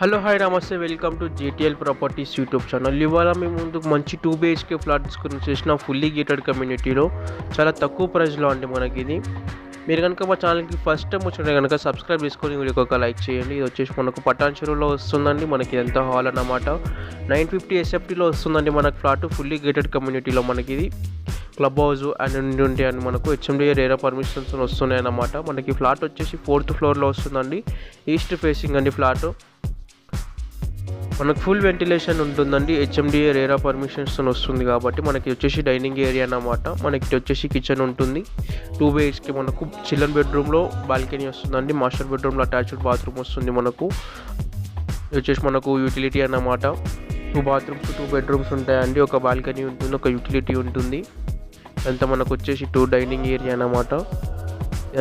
Hello hi నమస్తే, welcome to JTL properties YouTube channel. ఇవాళ మీ ముందుకు మంచి 2 BHK ఫ్లాట్స్ గురించి చేసిన ఫుల్లీ గేటెడ్ కమ్యూనిటీలో చాలా తక్కువ ప్రైస్లో అండి మనకి ఇది. మీరు కనుక మా ఛానల్కి ఫస్ట్ టైం వచ్చిన కనుక సబ్స్క్రైబ్ చేసుకొని వీడియోకి ఒక లైక్ చేయండి. ఇది వచ్చేసి మనకు పటాన్ చెరువులో వస్తుందండి. మనకి ఎంత హాల్ అన్నమాట 950 SFTలో వస్తుందండి మనకు ఫ్లాట్. ఫుల్లీ గేటెడ్ కమ్యూనిటీలో మనకి ఇది క్లబ్ హౌస్ అండ్ ఉంటే అని మనకు HMDA రేరా పర్మిషన్స్ వస్తున్నాయి అన్నమాట. మనకి ఫ్లాట్ వచ్చేసి 4th ఫ్లోర్లో వస్తుందండి. ఈస్ట్ ఫేసింగ్ అండి ఫ్లాట్. మనకు ఫుల్ వెంటిలేషన్ ఉంటుందండి. HMDA రేరా పర్మిషన్స్ వస్తుంది కాబట్టి మనకి వచ్చేసి డైనింగ్ ఏరియా అన్నమాట. మనకి వచ్చేసి కిచెన్ ఉంటుంది. 2 BHK మనకు చిల్డ్రన్ బెడ్రూమ్లో బాల్కనీ వస్తుందండి. మాస్టర్ బెడ్రూమ్లో అటాచ్డ్ బాత్రూమ్ వస్తుంది. మనకు వచ్చేసి మనకు యూటిలిటీ అన్నమాట. 2 బాత్రూమ్స్ 2 బెడ్రూమ్స్ ఉంటాయండి. ఒక బాల్కనీ ఉంటుంది, ఒక యూటిలిటీ ఉంటుంది. అంతా మనకు వచ్చేసి 2 డైనింగ్ ఏరియా అన్నమాట.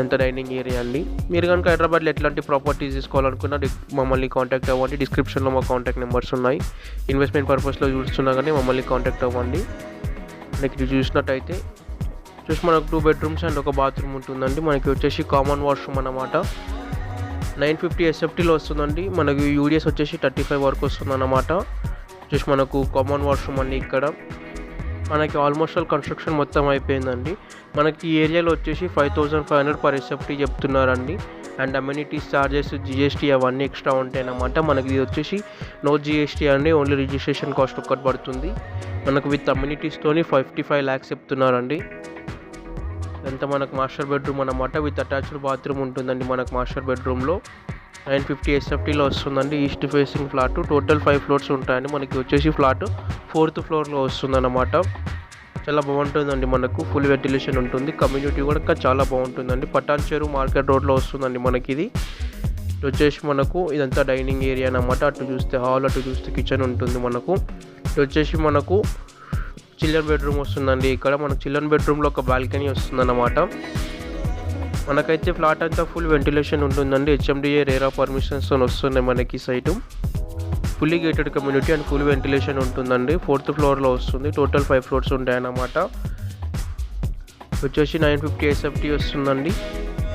ఎంత డైనింగ్ ఏరియా అండి. మీరు కనుక హైదరాబాద్లో ఎట్లాంటి ప్రాపర్టీస్ తీసుకోవాలనుకున్నా మమ్మల్ని కాంటాక్ట్ అవ్వండి. డిస్క్రిప్షన్లో మా కాంటాక్ట్ నెంబర్స్ ఉన్నాయి. ఇన్వెస్ట్మెంట్ పర్పస్లో చూస్తున్నా కానీ మమ్మల్ని కాంటాక్ట్ అవ్వండి. మనకి చూసినట్టయితే మనకు 2 బెడ్రూమ్స్ అండ్ ఒక బాత్రూమ్ ఉంటుందండి. మనకి వచ్చేసి కామన్ వాష్రూమ్ అన్నమాట. 950 SFTలో వస్తుందండి. మనకి యూడిఎస్ వచ్చేసి 35 వరకు వస్తుంది అన్నమాట. మనకు కామన్ వాష్రూమ్ అండి. ఇక్కడ మనకి ఆల్మోస్ట్ ఆల్ కన్స్ట్రక్షన్ మొత్తం అయిపోయిందండి. మనకి ఈ ఏరియాలో వచ్చేసి 5500 పర్ SFT చెప్తున్నారండి. అండ్ అమ్యూనిటీస్ ఛార్జెస్, GST అవన్నీ ఎక్స్ట్రా ఉంటాయి అన్నమాట. మనకి ఇది వచ్చేసి నో GST అండి. ఓన్లీ రిజిస్ట్రేషన్ కాస్ట్ ఒక్కటి పడుతుంది. మనకు విత్ అమ్యూనిటీస్తోని 55 lakhs చెప్తున్నారండి. ఎంత మనకు మాస్టర్ బెడ్రూమ్ అన్నమాట. విత్ అటాచ్డ్ బాత్రూమ్ ఉంటుందండి. మనకు మాస్టర్ బెడ్రూమ్లో 950 SFTలో వస్తుందండి. East facing flat. Total 5 floors ఉంటాయండి. మనకి వచ్చేసి ఫ్లాట్ 4th ఫ్లోర్లో వస్తుందన్నమాట. చాలా బాగుంటుందండి. మనకు ఫుల్ వెంటిలేషన్ ఉంటుంది. కమ్యూనిటీ కూడా చాలా బాగుంటుందండి. పటాన్ చెరువు మార్కెట్ రోడ్లో వస్తుందండి మనకి ఇది. వచ్చేసి మనకు ఇదంతా డైనింగ్ ఏరియా అన్నమాట. అటు చూస్తే హాల్, అటు చూస్తే కిచెన్ ఉంటుంది మనకు. వచ్చేసి మనకు చిల్డ్రన్ బెడ్రూమ్ వస్తుందండి. ఇక్కడ మనకు చిల్డ్రన్ బెడ్రూమ్లో ఒక బాల్కనీ వస్తుందన్నమాట. మనకైతే ఫ్లాట్ అంతా ఫుల్ వెంటిలేషన్ ఉంటుందండి. HMDA రేరా పర్మిషన్స్ వస్తున్నాయి మనకి site. Fully gated community and full ventilation ఉంటుందండి. 4th ఫ్లోర్లో వస్తుంది. టోటల్ 5 ఫ్లోర్స్ ఉంటాయన్నమాట. వచ్చేసి 950 SFT వస్తుందండి.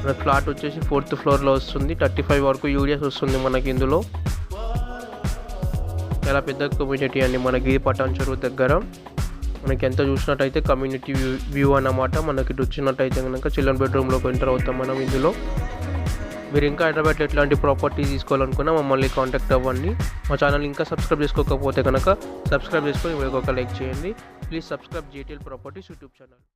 మన ఫ్లాట్ వచ్చేసి 4th ఫ్లోర్లో వస్తుంది. 35 వరకు యూడిఎస్ వస్తుంది మనకి ఇందులో. చాలా పెద్ద కమ్యూనిటీ అండి మనకి పటాన్ చెరువు దగ్గర. మనకి ఎంత చూసినట్టయితే కమ్యూనిటీ వ్యూ అన్నమాట. మనకి ఇటు వచ్చినట్టయితే కనుక చిల్డ్రన్ బెడ్రూమ్లోకి ఎంటర్ అవుతాం మనం ఇందులో. మీరు ఇంకా హైదరాబాద్లో ఎట్లాంటి ప్రాపర్టీస్ తీసుకోవాలనుకున్నా మమ్మల్ని కాంటాక్ట్ అవ్వండి. మా ఛానల్ ఇంకా సబ్స్క్రైబ్ చేసుకోకపోతే కనుక సబ్స్క్రైబ్ చేసుకొని ఒక లైక్ చేయండి. Please subscribe JTL properties YouTube channel.